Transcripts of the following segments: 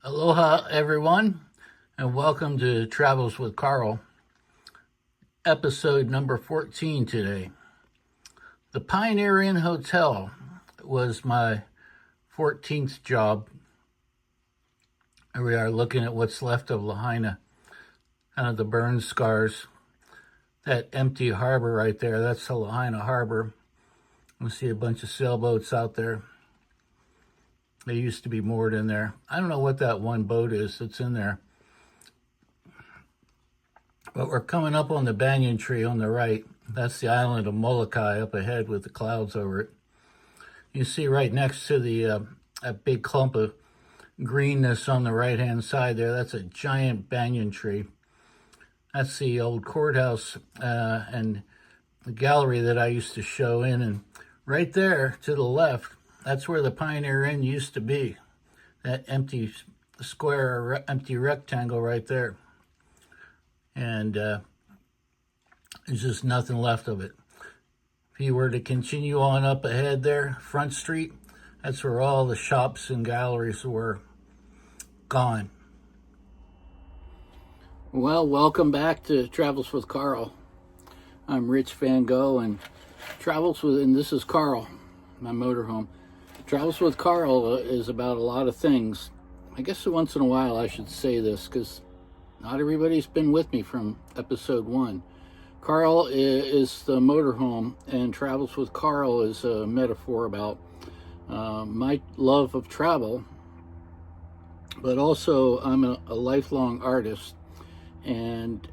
Aloha, everyone, and welcome to Travels with Carl, episode number 14 today. The Pioneer Inn Hotel was my 14th job. And we are looking at what's left of Lahaina, kind of the burn scars. That empty harbor right there, that's the Lahaina Harbor. We see a bunch of sailboats out there. They used to be moored in there. I don't know what that one boat is that's in there. But we're coming up on the banyan tree on the right. That's the island of Molokai up ahead with the clouds over it. You see right next to the a big clump of greenness on the right-hand side there. That's a giant banyan tree. That's the old courthouse and the gallery that I used to show in. And right there to the left, that's where the Pioneer Inn used to be. That empty square, empty rectangle right there. And there's just nothing left of it. If you were to continue on up ahead there, Front Street, that's where all the shops and galleries were gone. Well, welcome back to Travels with Carl. I'm Rich Van Gogh, and this is Carl, my motorhome. Travels with Carl is about a lot of things. I guess once in a while I should say this, because not everybody's been with me from episode 1. Carl is the motorhome, and Travels with Carl is a metaphor about my love of travel, but also I'm a lifelong artist and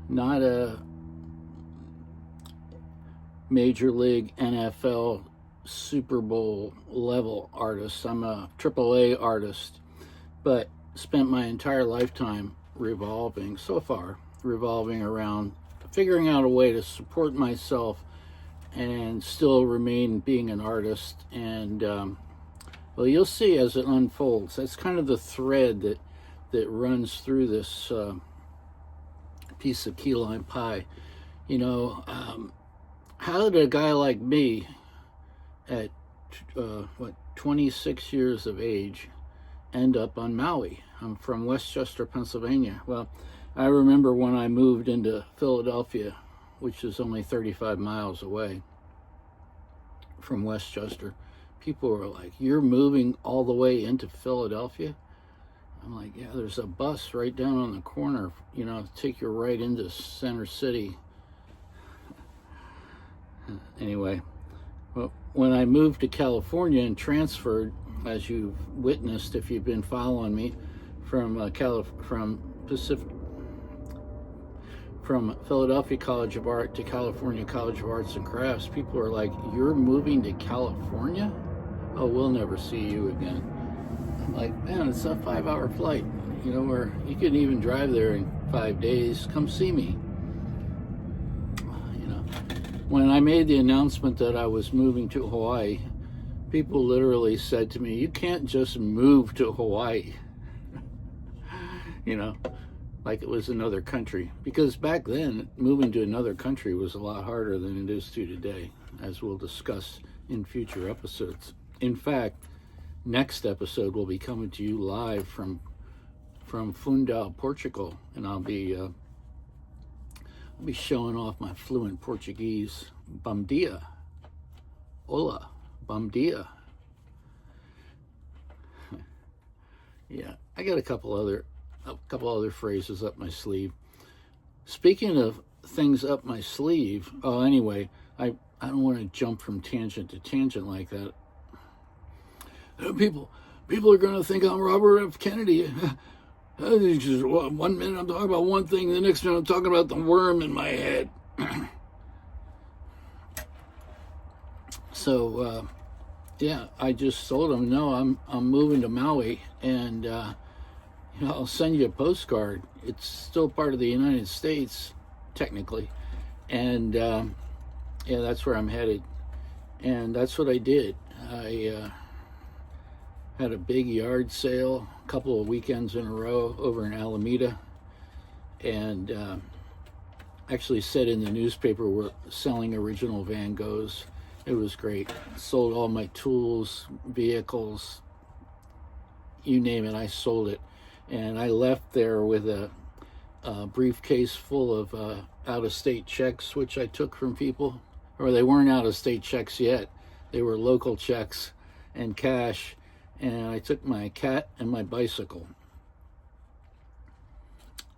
not a Major League NFL Super Bowl level artist. I'm a AAA artist, but spent my entire lifetime revolving around figuring out a way to support myself and still remain being an artist. And well, you'll see as it unfolds. That's kind of the thread that runs through this piece of key lime pie. You know, how did a guy like me at 26 years of age end up on Maui? I'm from Westchester, Pennsylvania. Well, I remember when I moved into Philadelphia, which is only 35 miles away from Westchester. People were like, "You're moving all the way into Philadelphia?" I'm like, "Yeah, there's a bus right down on the corner, take you right into Center City." Anyway, well, when I moved to California and transferred, as you've witnessed if you've been following me, from Philadelphia College of Art to California College of Arts and Crafts, people are like, "You're moving to California? Oh, we'll never see you again." I'm like, "Man, it's a 5-hour flight, where you can even drive there in 5 days. Come see me." When I made the announcement that I was moving to Hawaii, people literally said to me, "You can't just move to Hawaii." Like it was another country. Because back then, moving to another country was a lot harder than it is to today, as we'll discuss in future episodes. In fact, next episode will be coming to you live from Fundão, Portugal, and I'll be showing off my fluent Portuguese. Bom dia. Hola. Bom dia. Yeah, I got a couple other phrases up my sleeve. Speaking of things up my sleeve, anyway, I don't want to jump from tangent to tangent like that. People are going to think I'm Robert F. Kennedy. Just 1 minute I'm talking about one thing, the next minute I'm talking about the worm in my head. So, yeah, I just told them, no, I'm moving to Maui, and I'll send you a postcard. It's still part of the United States, technically, and yeah, that's where I'm headed. And that's what I did. I had a big yard sale a couple of weekends in a row over in Alameda, and actually said in the newspaper we're selling original Van Goghs. It was great. Sold all my tools, vehicles, you name it, I sold it. And I left there with a briefcase full of out-of-state checks, which I took from people. Or they weren't out-of-state checks yet. They were local checks and cash. And I took my cat and my bicycle.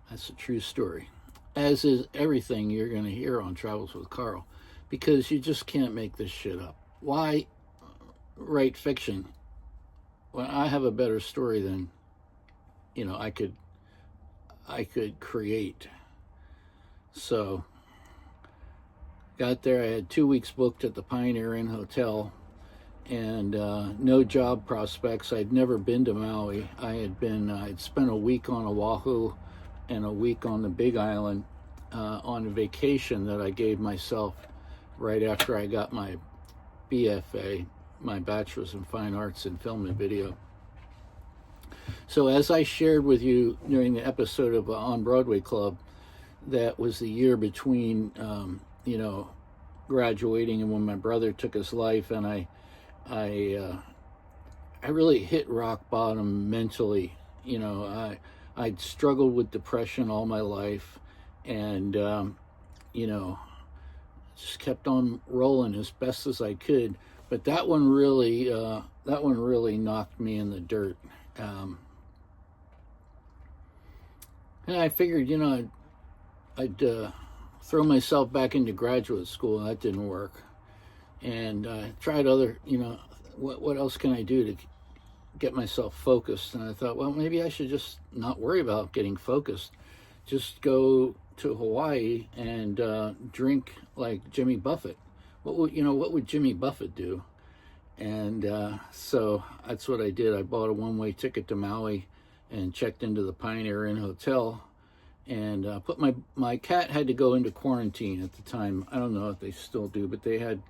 That's a true story. As is everything you're going to hear on Travels with Carl. Because you just can't make this shit up. Why write fiction when I have a better story than, I could create? So, got there. I had 2 weeks booked at the Pioneer Inn Hotel, and no job prospects. I'd never been to Maui. I'd spent a week on Oahu and a week on the Big Island on a vacation that I gave myself right after I got my BFA, my Bachelor's in Fine Arts in Film and Video. So as I shared with you during the episode of On Broadway Club, that was the year between, graduating and when my brother took his life, and I really hit rock bottom mentally. I'd struggled with depression all my life, and just kept on rolling as best as I could. But that one really knocked me in the dirt. And I figured, I'd throw myself back into graduate school, and that didn't work. And tried other, what else can I do to get myself focused? And I thought, well, maybe I should just not worry about getting focused. Just go to Hawaii and drink like Jimmy Buffett. What would Jimmy Buffett do? And so that's what I did. I bought a one-way ticket to Maui and checked into the Pioneer Inn Hotel, and put my cat had to go into quarantine at the time. I don't know if they still do, but they had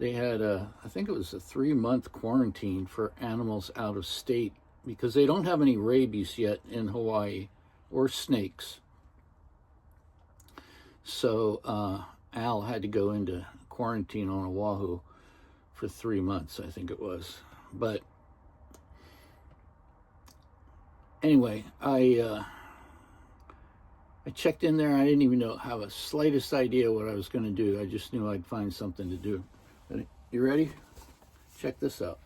I think it was a 3-month quarantine for animals out of state, because they don't have any rabies yet in Hawaii, or snakes. So Al had to go into quarantine on Oahu for 3 months, I think it was. But anyway, I checked in there. I didn't even have a slightest idea what I was going to do. I just knew I'd find something to do. But you ready? Check this out.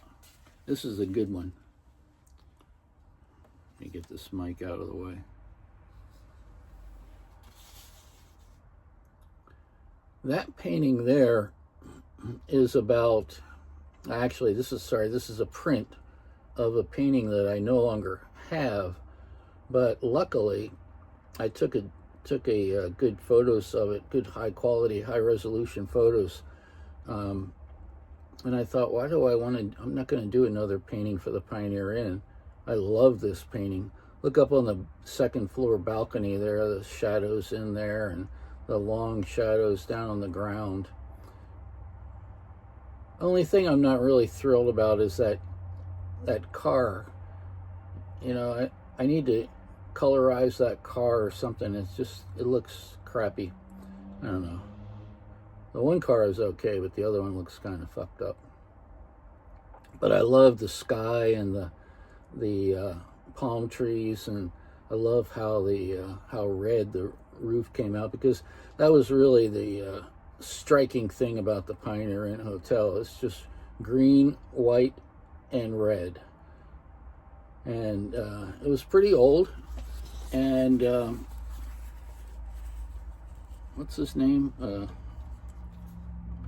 This is a good one. Let me get this mic out of the way. That painting there is about, actually, this is a print of a painting that I no longer have, but luckily I took a good photos of it, good high quality, high resolution photos, and I thought, why do I want to, I'm not going to do another painting for the Pioneer Inn. I love this painting. Look up on the second floor balcony there, the shadows in there, and the long shadows down on the ground. Only thing I'm not really thrilled about is that car. I need to colorize that car or something. It looks crappy. I don't know. The one car is okay, but the other one looks kind of fucked up. But I love the sky and the palm trees, and I love how how red the roof came out, because that was really the striking thing about the Pioneer Inn Hotel. It's just green, white, and red. And it was pretty old. And what's his name?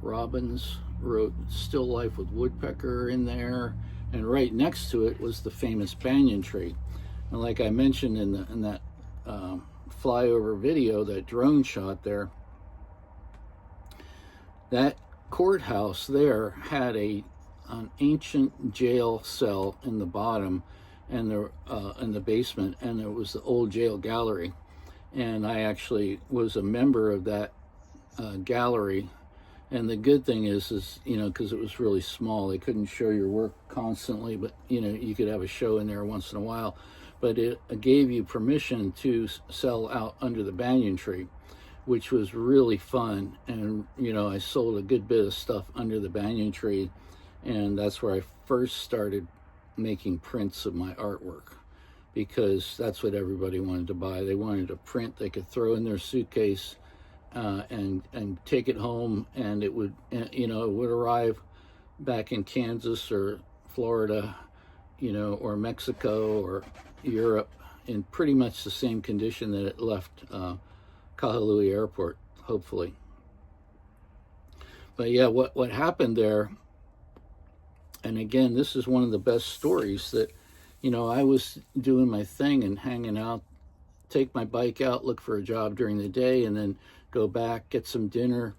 Robbins wrote Still Life with Woodpecker in there, and right next to it was the famous banyan tree. And like I mentioned in that flyover video, that drone shot there, that courthouse there had an ancient jail cell in the bottom, and in the basement, and there was the old jail gallery. And I actually was a member of that gallery. And the good thing is because it was really small, they couldn't show your work constantly, but you could have a show in there once in a while. But it gave you permission to sell out under the banyan tree, which was really fun. And I sold a good bit of stuff under the banyan tree, and that's where I first started making prints of my artwork, because that's what everybody wanted to buy. They wanted a print they could throw in their suitcase and take it home, and it would, it would arrive back in Kansas or Florida, or Mexico or Europe in pretty much the same condition that it left Kahului Airport, hopefully. But yeah, what happened there, and again, this is one of the best stories that, I was doing my thing and hanging out, take my bike out, look for a job during the day, and then go back, get some dinner,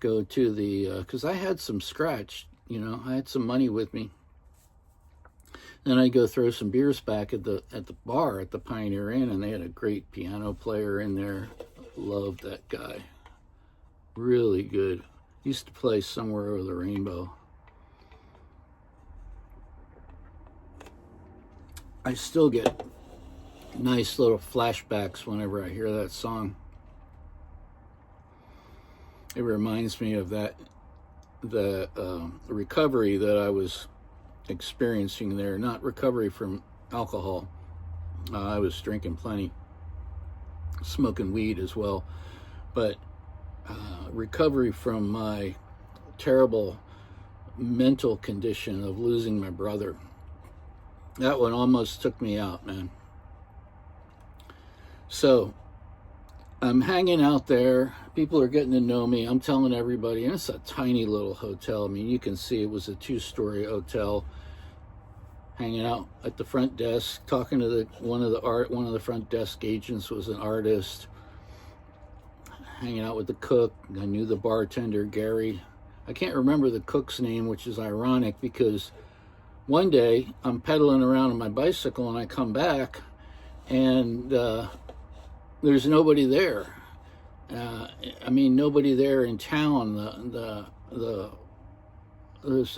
go to the, because I had some scratch, I had some money with me. Then I'd go throw some beers back at the bar at the Pioneer Inn, and they had a great piano player in there. Loved that guy. Really good. Used to play Somewhere Over the Rainbow. I still get nice little flashbacks whenever I hear that song. It reminds me of the recovery that I was experiencing there. Not recovery from alcohol. I was drinking plenty, smoking weed as well, but recovery from my terrible mental condition of losing my brother. That one almost took me out, man. So I'm hanging out there. People are getting to know me. I'm telling everybody, and it's a tiny little hotel. I mean, you can see it was a 2-story hotel. Hanging out at the front desk, talking to one of the front desk agents was an artist. Hanging out with the cook. I knew the bartender, Gary. I can't remember the cook's name, which is ironic, because one day I'm pedaling around on my bicycle and I come back and there's nobody there. Nobody there in town.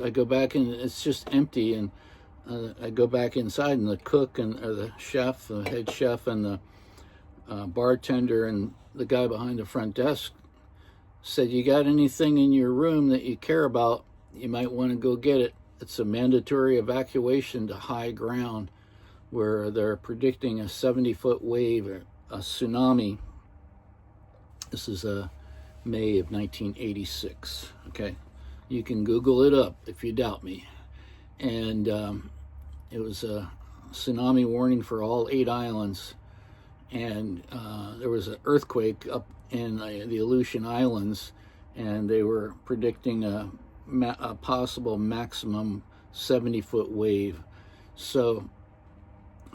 I go back and it's just empty, and I go back inside, and the cook or the chef, the head chef, and the bartender and the guy behind the front desk said, "You got anything in your room that you care about? You might want to go get it. It's a mandatory evacuation to high ground, where they're predicting a 70-foot wave, a tsunami." This is May of 1986. Okay, you can Google it up if you doubt me. And it was a tsunami warning for all 8 islands. And there was an earthquake up in the Aleutian Islands, and they were predicting a possible maximum 70-foot wave. So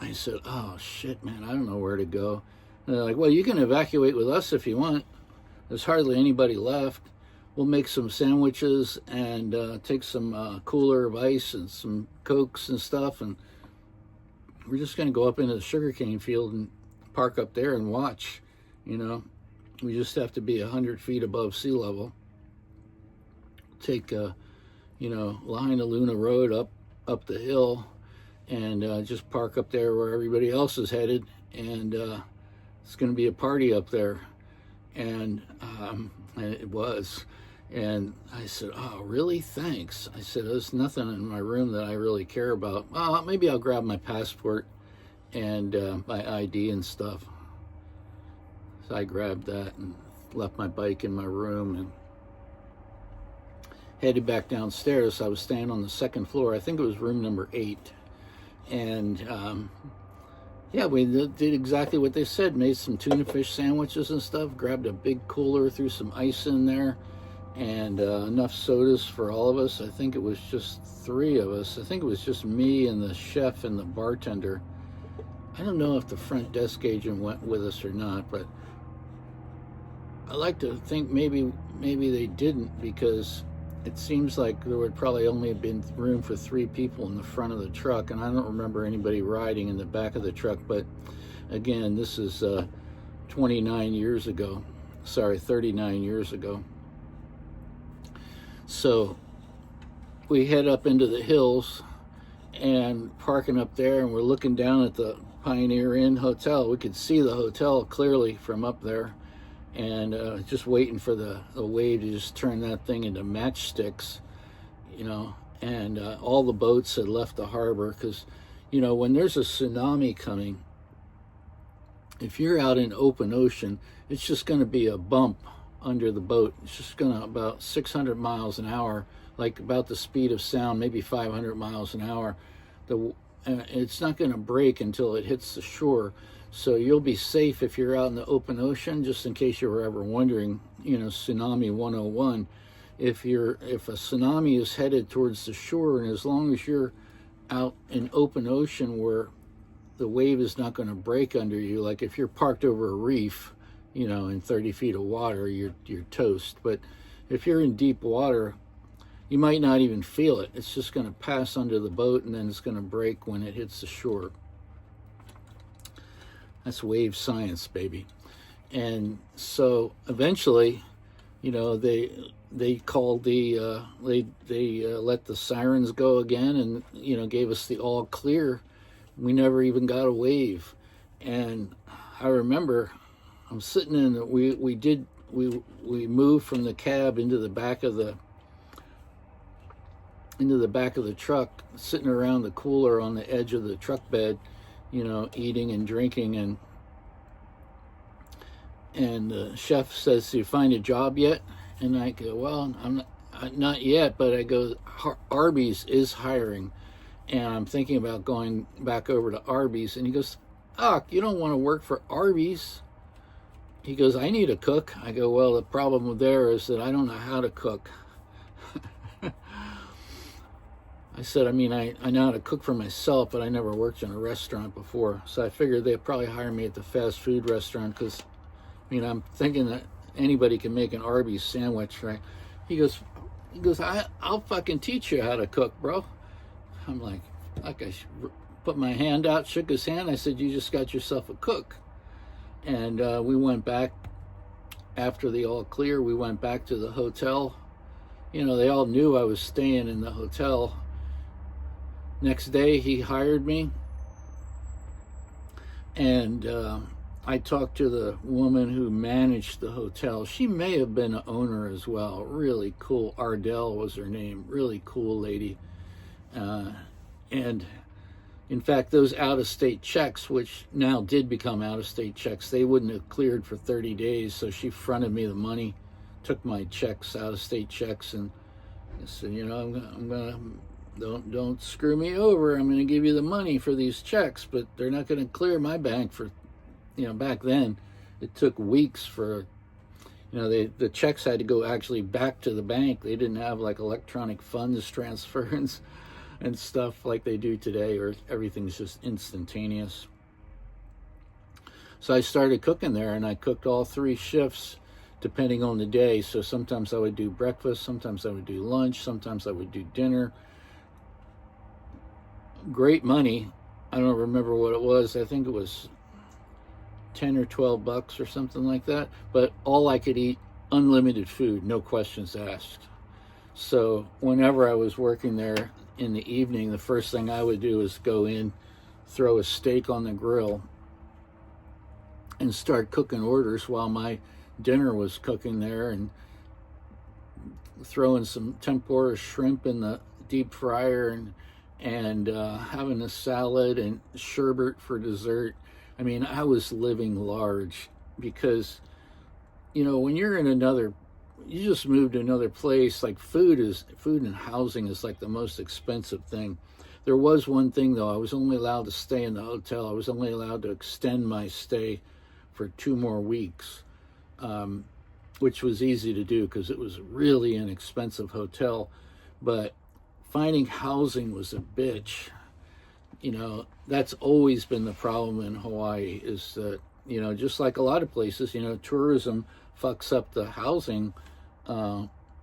I said, "Oh shit, man, I don't know where to go." And they're like, "Well, you can evacuate with us if you want. There's hardly anybody left. We'll make some sandwiches and take some cooler of ice and some Cokes and stuff, and we're just going to go up into the sugarcane field and park up there and watch. We just have to be 100 feet above sea level. Take Lahaina Luna Road up the hill, and just park up there where everybody else is headed, and it's going to be a party up there." And it was. And I said, "Oh, really? Thanks." I said, "There's nothing in my room that I really care about. Maybe I'll grab my passport and my ID and stuff." So I grabbed that and left my bike in my room and headed back downstairs. I was staying on the second floor. I think it was room number 8. And we did exactly what they said. Made some tuna fish sandwiches and stuff. Grabbed a big cooler, threw some ice in there, and enough sodas for all of us. I think it was just 3 of us. I think it was just me and the chef and the bartender. I don't know if the front desk agent went with us or not, but I like to think maybe they didn't, because it seems like there would probably only have been room for 3 people in the front of the truck, and I don't remember anybody riding in the back of the truck. But again, this is 39 years ago. Sorry, 39 years ago. So we head up into the hills and parking up there, and we're looking down at the Pioneer Inn Hotel. We could see the hotel clearly from up there, and just waiting for the wave to just turn that thing into matchsticks, and all the boats had left the harbor because, you know, when there's a tsunami coming, if you're out in open ocean, it's just going to be a bump under the boat. It's just going to about 600 miles an hour, like about the speed of sound, maybe 500 miles an hour. It's not going to break until it hits the shore. So you'll be safe if you're out in the open ocean, just in case you were ever wondering, you know, tsunami 101. If a tsunami is headed towards the shore, and as long as you're out in open ocean where the wave is not going to break under you, like if you're parked over a reef, you know, in 30 feet of water, you're toast. But if you're in deep water, you might not even feel it. It's just going to pass under the boat, and then it's going to break when it hits the shore. That's wave science, baby. And so eventually, you know, they called they let the sirens go again, and, you know, gave us the all clear. We never even got a wave. And I remember I'm sitting in we moved from the cab into the back of the truck, sitting around the cooler on the edge of the truck bed, you know, eating and drinking, and the chef says, "Do you find a job yet?" And I go, "Well, I'm not yet," but I go, "Arby's is hiring, and I'm thinking about going back over to Arby's." And he goes, "You don't want to work for Arby's." He goes, "I need a cook." I go, "Well, the problem there is that I don't know how to cook." I said, I mean, I know how to cook for myself, but I never worked in a restaurant before. So I figured they'd probably hire me at the fast food restaurant because, I mean, I'm thinking that anybody can make an Arby's sandwich, right? He goes, I'll fucking teach you how to cook, bro. I'm like I put my hand out, shook his hand. I said, "You just got yourself a cook." And we went back after the all clear. We went back to the hotel. You know, they all knew I was staying in the hotel. Next day, he hired me, and I talked to the woman who managed the hotel. She may have been an owner as well. Really cool. Ardell was her name. Really cool lady. And in fact, those out-of-state checks, which now did become out-of-state checks, they wouldn't have cleared for 30 days. So she fronted me the money, took my checks, out-of-state checks, and I said, you know, I'm gonna don't screw me over. I'm gonna give you the money for these checks, but they're not gonna clear my bank for, you know, back then it took weeks for, you know, the checks had to go actually back to the bank. They didn't have like electronic funds transfers and stuff like they do today, or everything's just instantaneous. So I started cooking there, and I cooked all 3 shifts depending on the day. So sometimes I would do breakfast, sometimes I would do lunch, sometimes I would do dinner. Great money. I don't remember what it was. I think it was 10 or 12 bucks or something like that. But all I could eat, unlimited food, no questions asked. So whenever I was working there in the evening, the first thing I would do is go in, throw a steak on the grill, and start cooking orders while my dinner was cooking there, and throwing some tempura shrimp in the deep fryer, and having a salad and sherbet for dessert. I mean, I was living large because, you know, when you're in you just moved to another place, like food and housing is like the most expensive thing. There was one thing though, I was only allowed to stay in the hotel. I was only allowed to extend my stay for 2 more weeks, which was easy to do because it was really an expensive hotel. But finding housing was a bitch. You know, that's always been the problem in Hawaii, is that, you know, just like a lot of places, you know, tourism fucks up the housing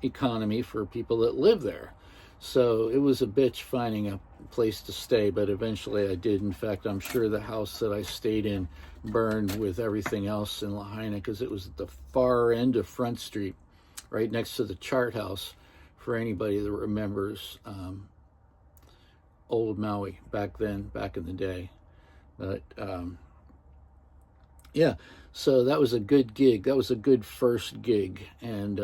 economy for people that live there. So it was a bitch finding a place to stay, but eventually I did. In fact, I'm sure the house that I stayed in burned with everything else in Lahaina, because it was at the far end of Front Street, right next to the Chart House, for anybody that remembers old Maui back then, back in the day. But yeah, so that was a good gig. That was a good first gig. And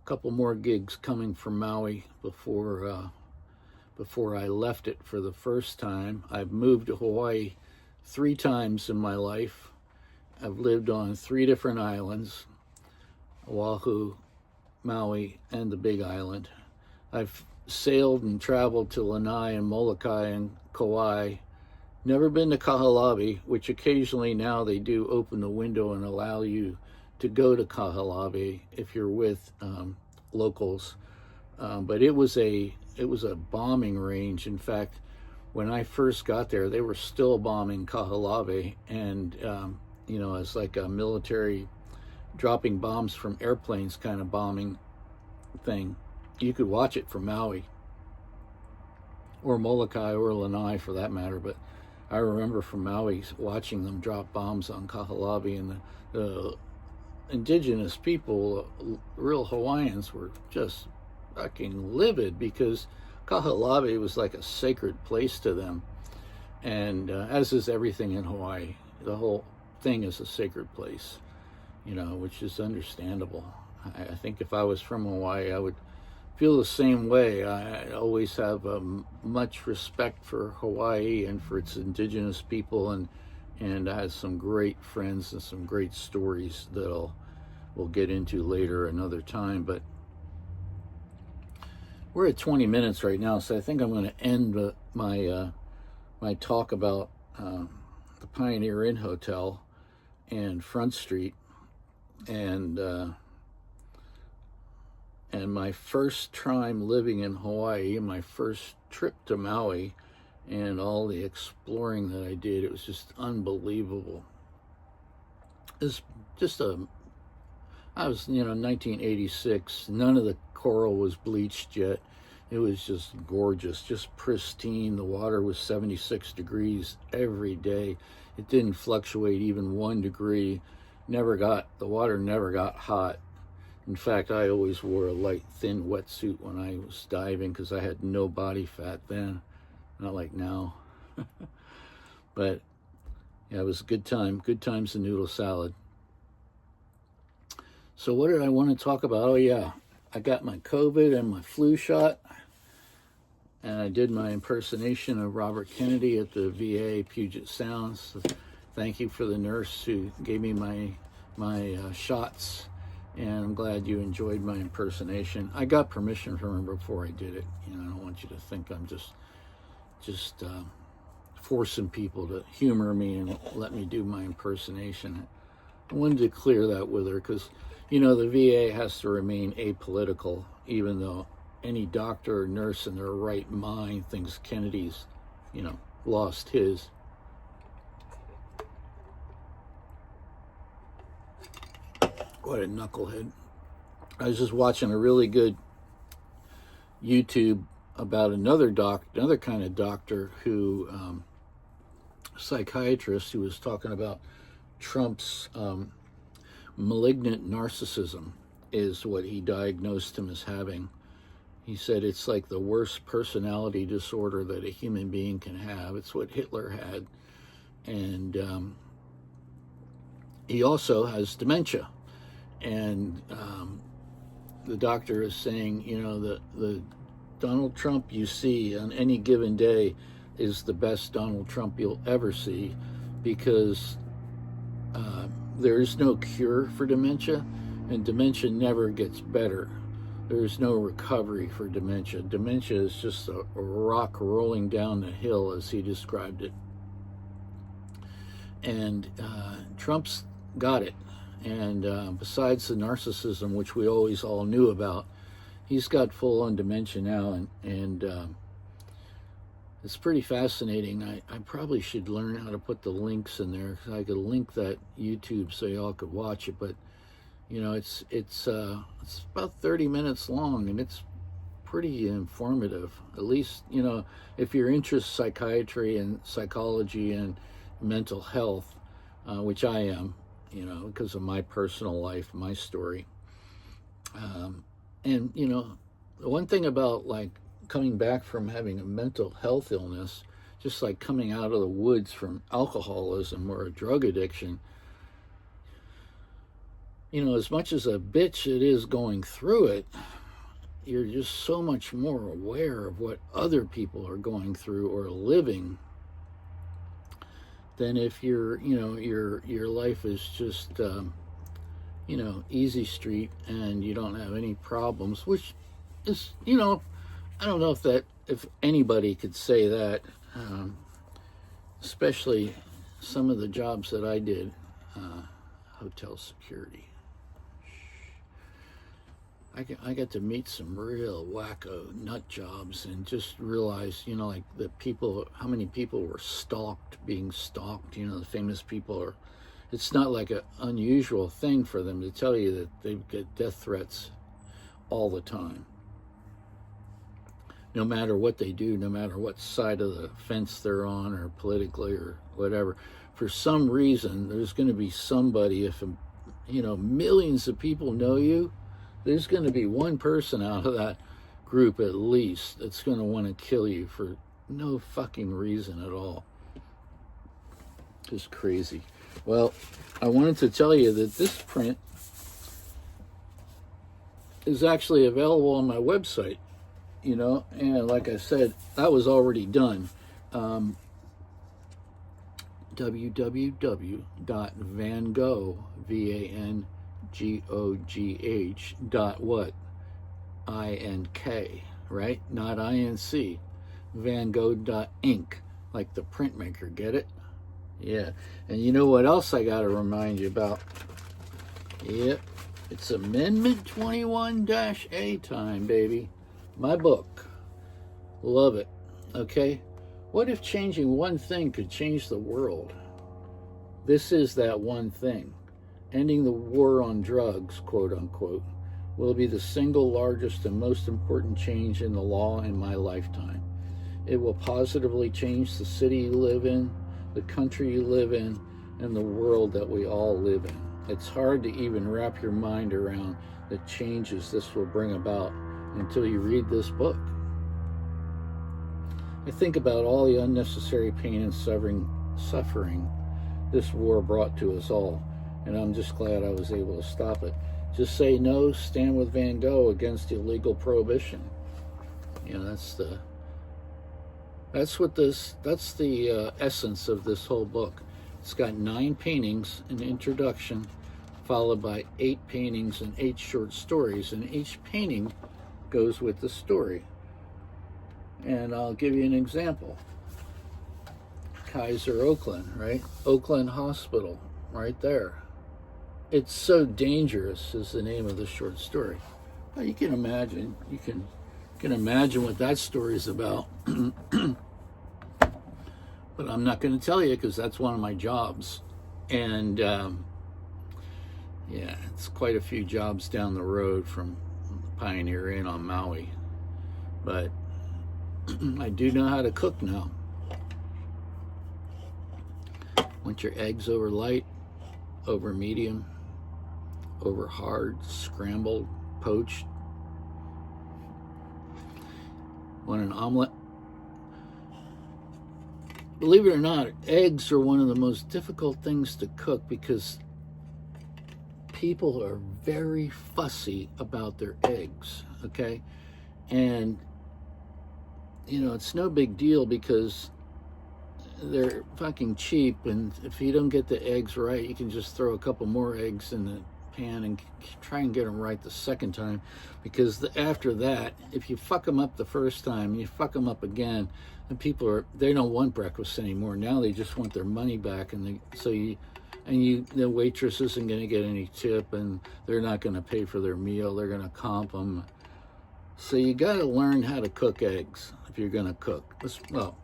couple more gigs coming from Maui before I left it for the first time. I've moved to Hawaii 3 times in my life. I've lived on 3 different islands: Oahu, Maui, and the Big Island. I've sailed and traveled to Lanai and Molokai and Kauai. Never been to Kaho'olawe, which occasionally now they do open the window and allow you to go to Kaho'olawe if you're with locals. But it was a bombing range. In fact, when I first got there, they were still bombing Kaho'olawe, and it's like a military dropping bombs from airplanes kind of bombing thing. You could watch it from Maui or Molokai or Lanai for that matter, but I remember from Maui watching them drop bombs on Kaho'olawe, and the indigenous people, real Hawaiians, were just fucking livid because Kaho'olawe was like a sacred place to them, and as is everything in Hawaii. The whole thing is a sacred place, which is understandable. I think if I was from Hawaii, I would feel the same way. I always have much respect for Hawaii and for its indigenous people, and I have some great friends and some great stories that we'll get into later another time. But we're at 20 minutes right now, so I think I'm going to end my talk about the Pioneer Inn Hotel and Front Street, and my first time living in Hawaii, my first trip to Maui, and all the exploring that I did. It was just unbelievable. It's just I was, 1986. None of the coral was bleached yet. It was just gorgeous, just pristine. The water was 76 degrees every day. It didn't fluctuate even 1 degree. The water never got hot. In fact, I always wore a light, thin wetsuit when I was diving because I had no body fat then, not like now. But yeah, it was a good time. Good times in noodle salad. So what did I want to talk about? Oh yeah, I got my COVID and my flu shot, and I did my impersonation of Robert Kennedy at the VA Puget Sound. So thank you for the nurse who gave me my shots. And I'm glad you enjoyed my impersonation. I got permission from her before I did it. I don't want you to think I'm just forcing people to humor me and let me do my impersonation. I wanted to clear that with her because, the VA has to remain apolitical, even though any doctor or nurse in their right mind thinks Kennedy's, lost his. What a knucklehead. I was just watching a really good YouTube about another kind of doctor who, psychiatrist, who was talking about Trump's malignant narcissism is what he diagnosed him as having. He said it's like the worst personality disorder that a human being can have. It's what Hitler had. And he also has dementia. And the doctor is saying, the Donald Trump you see on any given day is the best Donald Trump you'll ever see, because there is no cure for dementia, and dementia never gets better. There is no recovery for dementia. Dementia is just a rock rolling down the hill, as he described it. And Trump's got it. And besides the narcissism, which we always all knew about, he's got full-on dementia now, and it's pretty fascinating. I probably should learn how to put the links in there, because I could link that YouTube so y'all could watch it. But it's about 30 minutes long, and it's pretty informative. At least if you're interested in psychiatry and psychology and mental health, which I am. Because of my personal life, my story. And the one thing about coming back from having a mental health illness, just like coming out of the woods from alcoholism or a drug addiction, as much as a bitch it is going through it, you're just so much more aware of what other people are going through or living than if your life is just easy street and you don't have any problems, which is, I don't know if anybody could say that, especially some of the jobs that I did, hotel security. I got to meet some real wacko nut jobs and just realize, like how many people were being stalked, the famous people it's not like an unusual thing for them to tell you that they get death threats all the time. No matter what they do, no matter what side of the fence they're on or politically or whatever, for some reason, there's going to be somebody, if, millions of people know you, there's going to be one person out of that group at least that's going to want to kill you for no fucking reason at all. Just crazy. Well, I wanted to tell you that this print is actually available on my website, and like I said, that was already done. www.vangogh, VANGOGH .what? INK, right? Not INC. VanGogh.inc, like the printmaker, get it? Yeah. And you know what else I got to remind you about? Yep. It's Amendment 21-A time, baby. My book. Love it. Okay? What if changing one thing could change the world? This is that one thing. Ending the war on drugs, quote unquote, will be the single largest and most important change in the law in my lifetime. It will positively change the city you live in, the country you live in, and the world that we all live in. It's hard to even wrap your mind around the changes this will bring about until you read this book. I think about all the unnecessary pain and suffering this war brought to us all, and I'm just glad I was able to stop it. Just say no, stand with Van Gogh against illegal prohibition. That's the essence of this whole book. It's got 9 paintings, an introduction, followed by 8 paintings and 8 short stories, and each painting goes with the story. And I'll give you an example. Kaiser Oakland, right? Oakland Hospital, right there. It's So Dangerous is the name of the short story. Well, you can imagine what that story is about. But I'm not going to tell you because that's one of my jobs. And it's quite a few jobs down the road from Pioneer Inn on Maui. But I do know how to cook now. Want your eggs over light, over medium, over hard, scrambled, poached? Want an omelet? Believe it or not, eggs are one of the most difficult things to cook because people are very fussy about their eggs, okay? And, it's no big deal because they're fucking cheap, and if you don't get the eggs right, you can just throw a couple more eggs in the pan and try and get them right the second time, because after that, if you fuck them up the first time, you fuck them up again, and they don't want breakfast anymore. Now they just want their money back, and the waitress isn't going to get any tip, and they're not going to pay for their meal. They're going to comp them. So you got to learn how to cook eggs if you're going to cook. Well,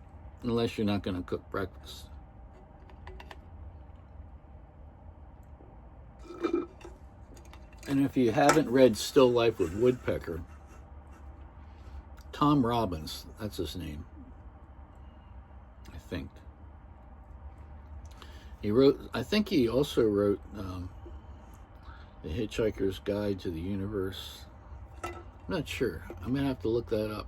unless you're not going to cook breakfast. And if you haven't read Still Life with Woodpecker, Tom Robbins, that's his name, I think. I think he also wrote The Hitchhiker's Guide to the Universe. I'm not sure. I'm going to have to look that up.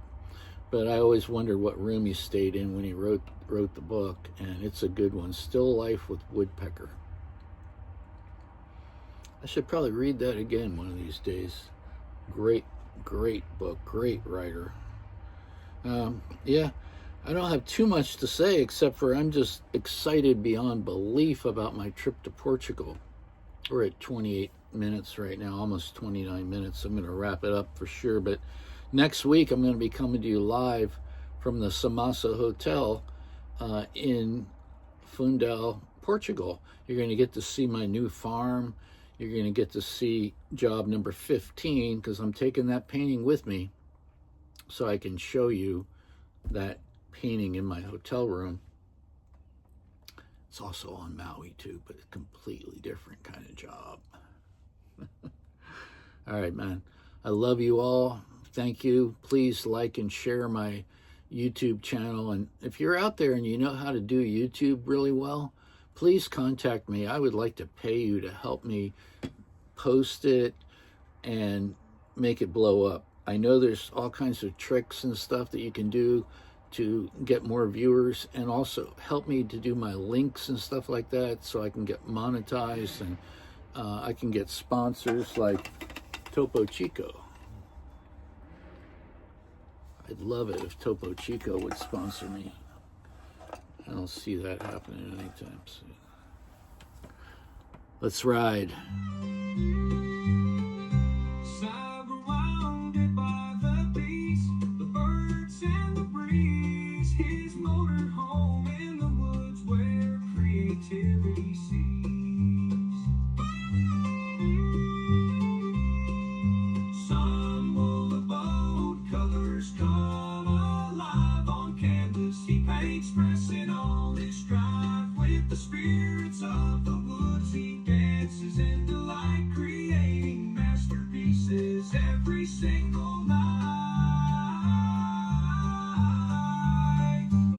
But I always wondered what room he stayed in when he wrote the book, and it's a good one. Still Life with Woodpecker. I should probably read that again one of these days. Great, great book, great writer. Yeah, I don't have too much to say except for I'm just excited beyond belief about my trip to Portugal. We're at 28 minutes right now, almost 29 minutes. I'm going to wrap it up for sure. But next week, I'm going to be coming to you live from the Samasa Hotel in Fundão, Portugal. You're going to get to see my new farm. You're going to get to see job number 15 because I'm taking that painting with me so I can show you that painting in my hotel room. It's also on Maui too, but a completely different kind of job. All right, man. I love you all. Thank you. Please like and share my YouTube channel. And if you're out there and you know how to do YouTube really well, please contact me. I would like to pay you to help me post it and make it blow up. I know there's all kinds of tricks and stuff that you can do to get more viewers, and also help me to do my links and stuff like that so I can get monetized and I can get sponsors like Topo Chico. I'd love it if Topo Chico would sponsor me. I don't see that happening anytime soon. Let's ride. Surrounded by the beast, the birds and the breeze, his motorhome